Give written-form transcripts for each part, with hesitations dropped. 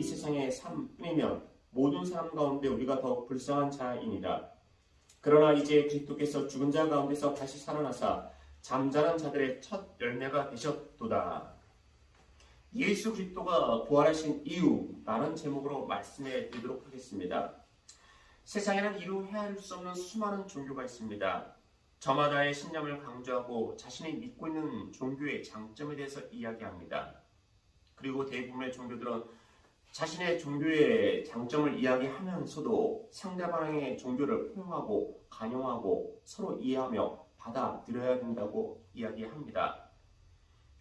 이 세상의 삶뿐이면 모든 사람 가운데 우리가 더 불쌍한 자이니라. 그러나 이제 그리스도께서 죽은 자 가운데서 다시 살아나사 잠자는 자들의 첫 열매가 되셨도다. 예수 그리스도가 부활하신 이유라는 제목으로 말씀해 드리도록 하겠습니다. 세상에는 이루 헤아릴 수 없는 수많은 종교가 있습니다. 저마다의 신념을 강조하고 자신이 믿고 있는 종교의 장점에 대해서 이야기합니다. 그리고 대부분의 종교들은 자신의 종교의 장점을 이야기하면서도 상대방의 종교를 포용하고 간용하고 서로 이해하며 받아들여야 된다고 이야기합니다.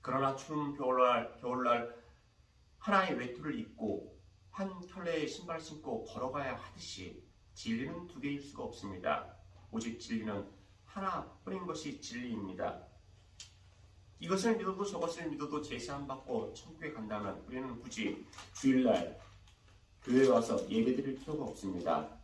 그러나 추운 겨울날 하나의 외투를 입고 한 켤레의 신발 신고 걸어가야 하듯이 진리는 두 개일 수가 없습니다. 오직 진리는 하나뿐인 것이 진리입니다. 이것을 믿어도 저것을 믿어도 제사 안 받고 천국에 간다면 우리는 굳이 주일날 교회에 와서 예배드릴 필요가 없습니다.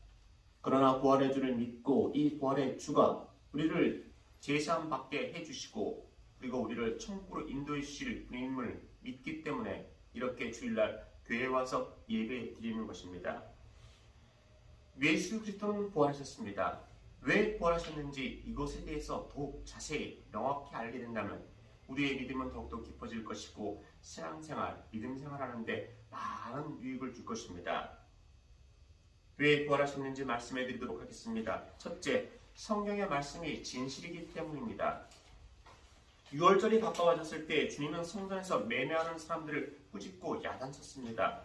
그러나 부활의 주를 믿고 이 부활의 주가 우리를 제사 안 받게 해주시고 그리고 우리를 천국으로 인도해 주실 분임을 믿기 때문에 이렇게 주일날 교회에 와서 예배 드리는 것입니다. 예수 그리스도는 부활하셨습니다. 왜 부활하셨는지 이것에 대해서 더욱 자세히 명확히 알게 된다면 우리의 믿음은 더욱더 깊어질 것이고 신앙생활, 믿음생활 하는데 많은 유익을 줄 것입니다. 왜 부활하셨는지 말씀해 드리도록 하겠습니다. 첫째, 성경의 말씀이 진실이기 때문입니다. 6월절이 가까워졌을 때 주님은 성전에서 매매하는 사람들을 꾸짖고 야단쳤습니다.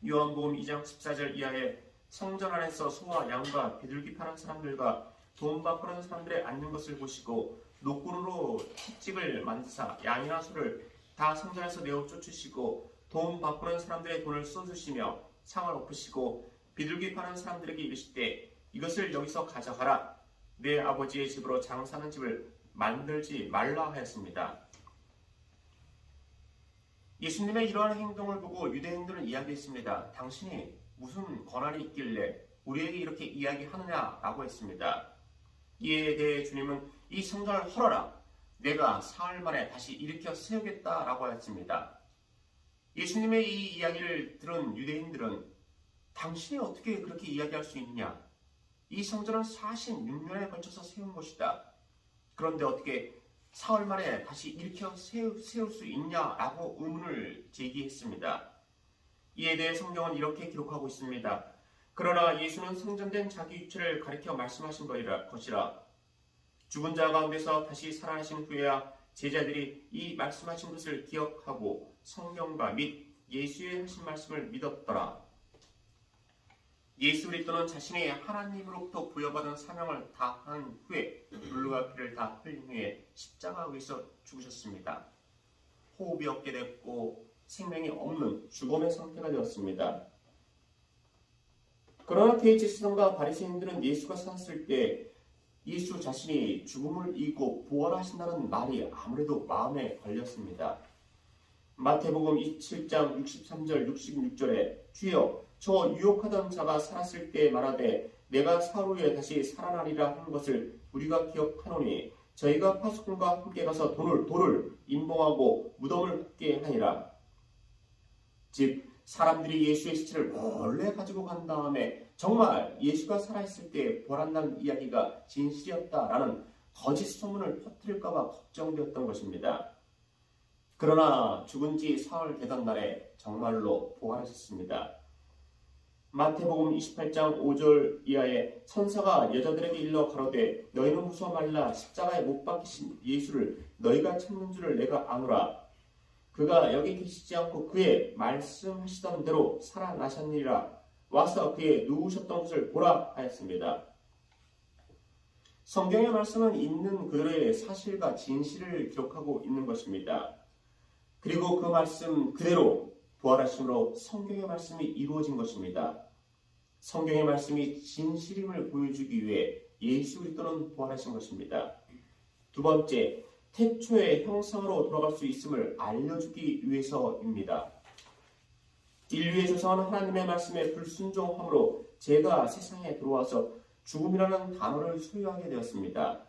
요한복음 2장 14절 이하에 성전 안에서 소와 양과 비둘기 파는 사람들과 돈 바꾸는 사람들의 앉는 것을 보시고 노끈으로 채찍을 만드사 양이나 소를 다 성전에서 내어 쫓으시고 돈 바꾸는 사람들의 돈을 쏘주시며 상을 엎으시고 비둘기 파는 사람들에게 이르시되 이것을 여기서 가져가라. 내 아버지의 집으로 장사하는 집을 만들지 말라 하였습니다. 예수님의 이러한 행동을 보고 유대인들은 이야기했습니다. 당신이 무슨 권한이 있길래 우리에게 이렇게 이야기하느냐라고 했습니다. 이에 대해 주님은 이 성전을 헐어라. 내가 사흘 만에 다시 일으켜 세우겠다라고 하였습니다. 예수님의 이 이야기를 들은 유대인들은 당신이 어떻게 그렇게 이야기할 수 있냐? 이 성전은 46년에 걸쳐서 세운 것이다. 그런데 어떻게 사흘 만에 다시 일으켜 세울 수 있냐라고 의문을 제기했습니다. 이에 대해 성경은 이렇게 기록하고 있습니다. 그러나 예수는 성전된 자기 육체를 가리켜 말씀하신 것이라. 죽은 자 가운데서 다시 살아나신 후에야 제자들이 이 말씀하신 것을 기억하고 성경과 및 예수의 하신 말씀을 믿었더라. 예수 그리스도는 자신이 하나님으로부터 부여받은 사명을 다한 후에 물과 피를 다 흘린 후에 십자가 위에서 죽으셨습니다. 호흡이 없게 됐고 생명이 없는 죽음의 상태가 되었습니다. 그러나 대제사장과 바리새인들은 예수가 살았을 때 예수 자신이 죽음을 이기고 부활하신다는 말이 아무래도 마음에 걸렸습니다. 마태복음 27장 63절 66절에 주여 저 유혹하던 자가 살았을 때 말하되 내가 사흘 후에 다시 살아나리라 하는 것을 우리가 기억하노니 저희가 파수꾼과 함께 가서 돌을 임봉하고 무덤을 굽게 하니라. 즉 사람들이 예수의 시체를 원래 가지고 간 다음에 정말 예수가 살아있을 때 부활한다는 이야기가 진실이었다라는 거짓 소문을 퍼뜨릴까 봐 걱정되었던 것입니다. 그러나 죽은 지 사흘 되던 날에 정말로 부활하셨습니다. 마태복음 28장 5절 이하에 천사가 여자들에게 일러 가로되 너희는 무서워 말라. 십자가에 못 박히신 예수를 너희가 찾는 줄을 내가 아노라. 그가 여기 계시지 않고 그의 말씀하시던 대로 살아나셨느니라. 와서 그의 누우셨던 것을 보라 하였습니다. 성경의 말씀은 있는 그대로의 사실과 진실을 기록하고 있는 것입니다. 그리고 그 말씀 그대로 부활하심으로 성경의 말씀이 이루어진 것입니다. 성경의 말씀이 진실임을 보여주기 위해 예수 그리스도는 부활하신 것입니다. 두 번째, 태초의 형상으로 돌아갈 수 있음을 알려주기 위해서입니다. 인류의 조상은 하나님의 말씀에 불순종함으로 죄가 세상에 들어와서 죽음이라는 단어를 소유하게 되었습니다.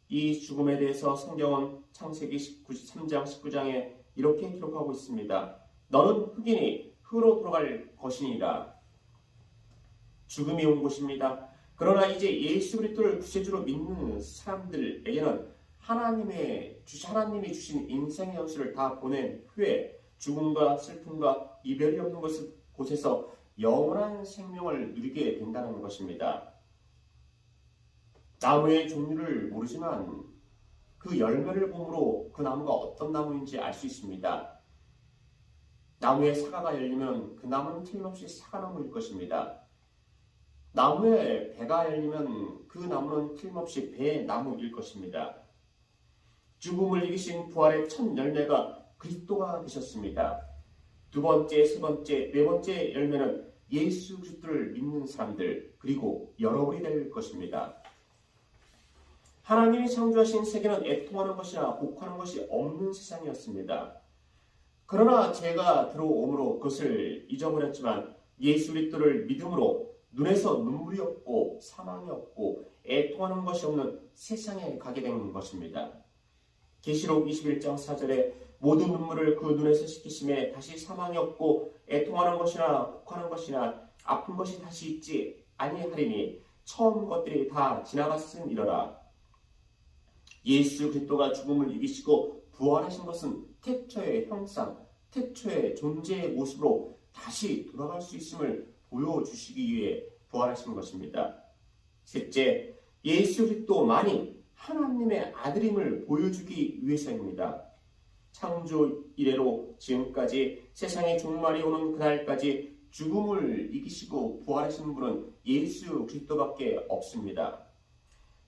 이 죽음에 대해서 성경은 창세기 3장 19장에 이렇게 기록하고 있습니다. 너는 흙이니 흙으로 돌아갈 것이니라. 죽음이 온 곳입니다. 그러나 이제 예수 그리스도를 구세주로 믿는 사람들에게는 하나님이 주신 인생의 연수를 다 보낸 후에 죽음과 슬픔과 이별이 없는 곳에서 영원한 생명을 누리게 된다는 것입니다. 나무의 종류를 모르지만 그 열매를 보므로 그 나무가 어떤 나무인지 알 수 있습니다. 나무에 사과가 열리면 그 나무는 틀림없이 사과나무일 것입니다. 나무에 배가 열리면 그 나무는 틀림없이 배나무일 것입니다. 죽음을 이기신 부활의 첫 열매가 그리스도가 되셨습니다. 두 번째, 세 번째, 네 번째 열매는 예수 그리스도를 믿는 사람들 그리고 여러분이 될 것입니다. 하나님이 창조하신 세계는 애통하는 것이나 복하는 것이 없는 세상이었습니다. 그러나 죄가 들어옴으로 그것을 잊어버렸지만 예수 그리스도를 믿음으로 눈에서 눈물이 없고 사망이 없고 애통하는 것이 없는 세상에 가게 된 것입니다. 계시록 21장 4절에 모든 눈물을 그 눈에서 씻기심에 다시 사망이 없고 애통하는 것이나 복하는 것이나 아픈 것이 다시 있지 아니하리니 처음 것들이 다 지나갔음이러라. 예수 그리스도가 죽음을 이기시고 부활하신 것은 태초의 형상, 태초의 존재의 모습으로 다시 돌아갈 수 있음을 보여주시기 위해 부활하신 것입니다. 셋째, 예수 그리스도만이 하나님의 아들임을 보여주기 위해서입니다. 창조 이래로 지금까지 세상의 종말이 오는 그날까지 죽음을 이기시고 부활하신 분은 예수 그리스도밖에 없습니다.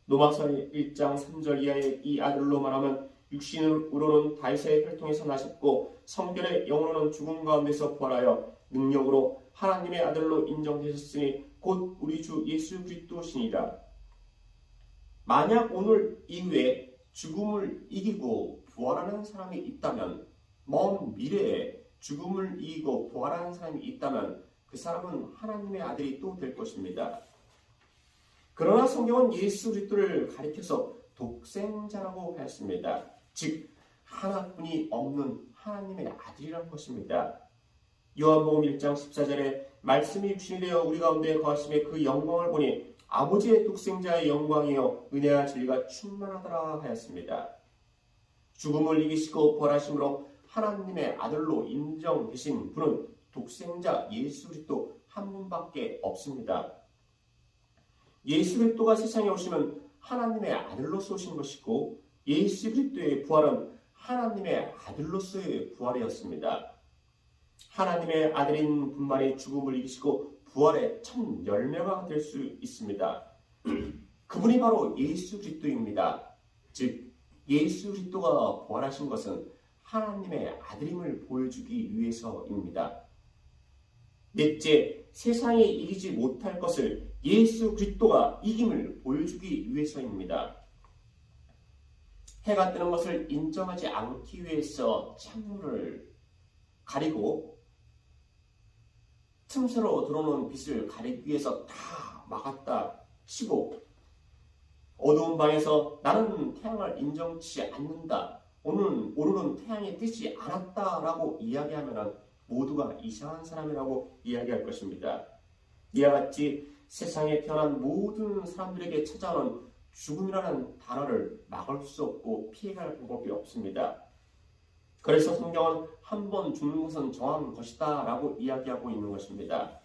로마서 1장 3절 이하의 이 아들로 말하면 육신으로는 다윗의 혈통에서 나셨고 성결의 영으로는 죽음 가운데서 부활하여 능력으로 하나님의 아들로 인정되셨으니 곧 우리 주 예수 그리스도시니라. 만약 오늘 이후에 죽음을 이기고 부활하는 사람이 있다면, 먼 미래에 죽음을 이기고 부활하는 사람이 있다면 그 사람은 하나님의 아들이 또 될 것입니다. 그러나 성경은 예수 그리스도를 가리켜서 독생자라고 하였습니다. 즉 하나뿐이 없는 하나님의 아들이라는 것입니다. 요한복음 1장 14절에 말씀이 육신이 되어 우리 가운데 거하심에 그 영광을 보니 아버지의 독생자의 영광이요 은혜와 진리가 충만하더라 하였습니다. 죽음을 이기시고 부활하심으로 하나님의 아들로 인정되신 분은 독생자 예수 그리스도 한 분밖에 없습니다. 예수 그리스도가 세상에 오시면 하나님의 아들로서 오신 것이고 예수 그리스도의 부활은 하나님의 아들로서의 부활이었습니다. 하나님의 아들인 분만이 죽음을 이기시고 부활의 첫 열매가 될 수 있습니다. 그분이 바로 예수 그리스도입니다. 즉 예수 그리스도가 부활하신 것은 하나님의 아들임을 보여주기 위해서입니다. 넷째, 세상이 이기지 못할 것을 예수 그리스도가 이김을 보여주기 위해서입니다. 해가 뜨는 것을 인정하지 않기 위해서 창문을 가리고 틈새로 들어오는 빛을 가리기 위해서 다 막았다 치고 어두운 방에서 나는 태양을 인정치 않는다, 오늘은 태양이 뜨지 않았다라고 이야기하면 모두가 이상한 사람이라고 이야기할 것입니다. 이와 같이 세상에 태어난 모든 사람들에게 찾아오는 죽음이라는 단어를 막을 수 없고 피해갈 방법이 없습니다. 그래서 성경은 한 번 죽는 것은 정한 것이다 라고 이야기하고 있는 것입니다.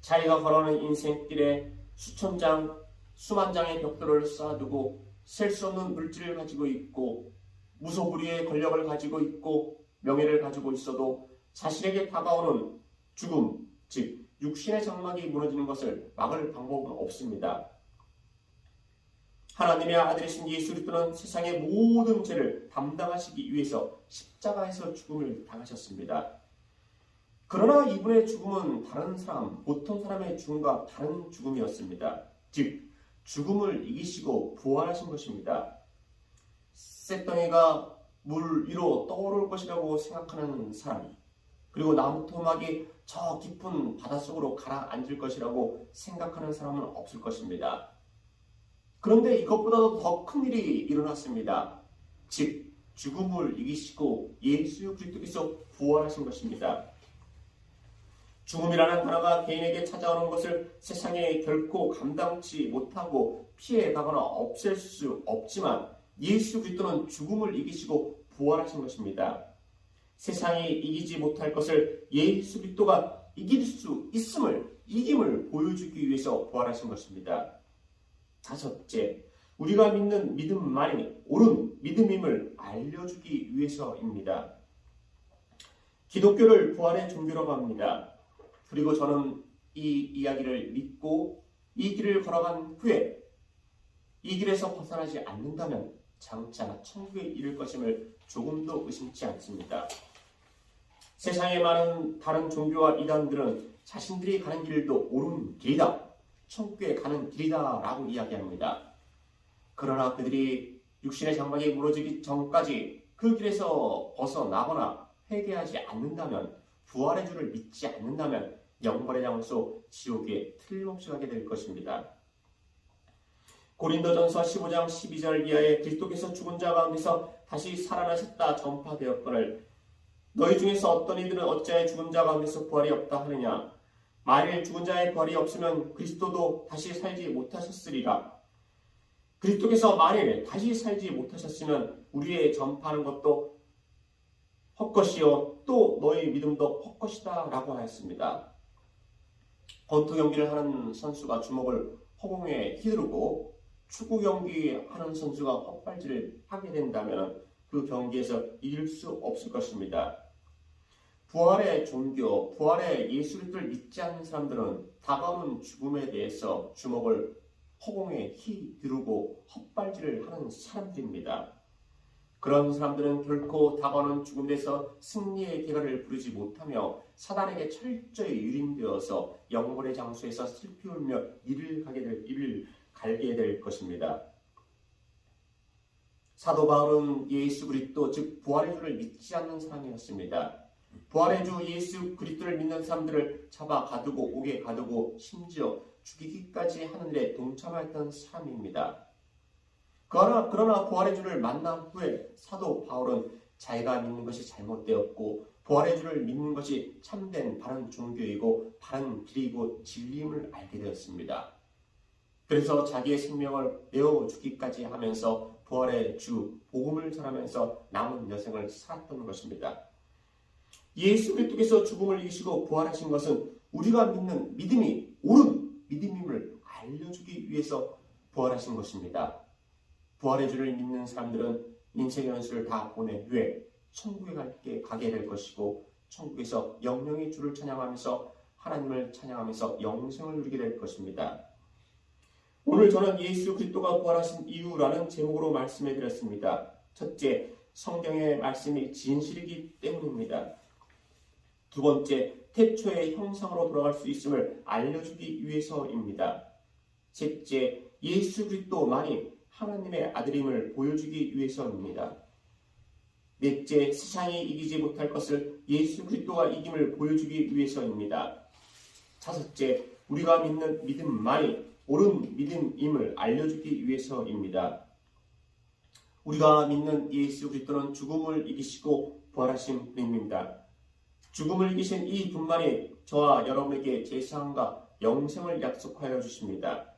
자기가 걸어가는 인생길에 수천 장, 수만 장의 벽돌을 쌓아두고 셀 수 없는 물질을 가지고 있고 무소불위의 권력을 가지고 있고 명예를 가지고 있어도 자신에게 다가오는 죽음, 즉 육신의 장막이 무너지는 것을 막을 방법은 없습니다. 하나님의 아들이신 예수 그리스도는 세상의 모든 죄를 담당하시기 위해서 십자가에서 죽음을 당하셨습니다. 그러나 이분의 죽음은 다른 사람, 보통 사람의 죽음과 다른 죽음이었습니다. 즉 죽음을 이기시고 부활하신 것입니다. 쇳덩이가 물 위로 떠오를 것이라고 생각하는 사람, 그리고 나무 토막이 저 깊은 바닷속으로 가라앉을 것이라고 생각하는 사람은 없을 것입니다. 그런데 이것보다도 더 큰 일이 일어났습니다. 즉 죽음을 이기시고 예수 그리스도께서 부활하신 것입니다. 죽음이라는 단어가 개인에게 찾아오는 것을 세상에 결코 감당치 못하고 피해가거나 없앨 수 없지만 예수 그리스도는 죽음을 이기시고 부활하신 것입니다. 세상이 이기지 못할 것을 예수 그리스도가 이길 수 이김을 보여주기 위해서 부활하신 것입니다. 다섯째, 우리가 믿는 믿음만이 옳은 믿음임을 알려주기 위해서입니다. 기독교를 부활의 종교라고 합니다. 그리고 저는 이 이야기를 믿고 이 길을 걸어간 후에 이 길에서 벗어나지 않는다면 장차 천국에 이를 것임을 조금도 의심치 않습니다. 세상에 많은 다른 종교와 이단들은 자신들이 가는 길도 옳은 길이다, 천국에 가는 길이다 라고 이야기합니다. 그러나 그들이 육신의 장막이 무너지기 전까지 그 길에서 벗어나거나 회개하지 않는다면, 부활의 주를 믿지 않는다면 영벌의 장소 지옥에 틀림없이 가게 될 것입니다. 고린도전서 15장 12절 이하에 그리스도께서 죽은 자 가운데서 다시 살아나셨다 전파되었거늘 너희 중에서 어떤 이들은 어찌하여 죽은 자 가운데서 부활이 없다 하느냐. 만일 죽은 자의 부활이 없으면 그리스도도 다시 살지 못하셨으리라. 그리스도께서 만일 다시 살지 못하셨으면 우리의 전파하는 것도 헛것이요 또 너희 믿음도 헛것이다 라고 하였습니다. 권투 경기를 하는 선수가 주먹을 허공에 휘두르고 축구 경기하는 선수가 헛발질을 하게 된다면 그 경기에서 이길 수 없을 것입니다. 부활의 종교, 부활의 예수 그리스도를 믿지 않는 사람들은 다가오는 죽음에 대해서 주먹을 허공에 휘두르고 헛발질을 하는 사람들입니다. 그런 사람들은 결코 다가오는 죽음에서 승리의 대가를 부르지 못하며 사단에게 철저히 유린되어서 영벌의 장소에서 슬피 울며 이를 갈게 될 것입니다. 사도 바울은 예수 그리스도 즉 부활의 주를 믿지 않는 사람이었습니다. 부활의 주 예수 그리스도를 믿는 사람들을 잡아 가두고 옥에 가두고 심지어 죽이기까지 하는 일에 동참했던 사람입니다. 그러나 부활의 주를 만난 후에 사도 바울은 자기가 믿는 것이 잘못되었고 부활의 주를 믿는 것이 참된 바른 종교이고 바른 길이고 진리임을 알게 되었습니다. 그래서 자기의 생명을 내어주기까지 하면서 부활의 주 복음을 전하면서 남은 여생을 살았던 것입니다. 예수 그리스도께서 죽음을 이기시고 부활하신 것은 우리가 믿는 믿음이 옳은 믿음임을 알려주기 위해서 부활하신 것입니다. 부활의 주를 믿는 사람들은 인생의 연수를 다 보낸 후에 천국에 가게 될 것이고 천국에서 영영의 주를 찬양하면서 하나님을 찬양하면서 영생을 누리게 될 것입니다. 오늘 저는 예수 그리스도가 부활하신 이유라는 제목으로 말씀해 드렸습니다. 첫째, 성경의 말씀이 진실이기 때문입니다. 두 번째, 태초의 형상으로 돌아갈 수 있음을 알려주기 위해서입니다. 셋째, 예수 그리스도만이 하나님의 아들임을 보여주기 위해서입니다. 넷째, 세상이 이기지 못할 것을 예수 그리스도가 이김을 보여주기 위해서입니다. 다섯째, 우리가 믿는 믿음만이 옳은 믿음임을 알려주기 위해서입니다. 우리가 믿는 예수 그리스도는 죽음을 이기시고 부활하신 분입니다. 죽음을 이기신 이 분만이 저와 여러분에게 제사함과 영생을 약속하여 주십니다.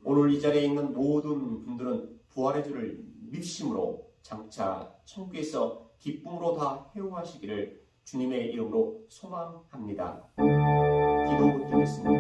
오늘 이 자리에 있는 모든 분들은 부활의 주를 믿으심으로 장차 천국에서 기쁨으로 다 회복하시기를 주님의 이름으로 소망합니다. 기도드리겠습니다.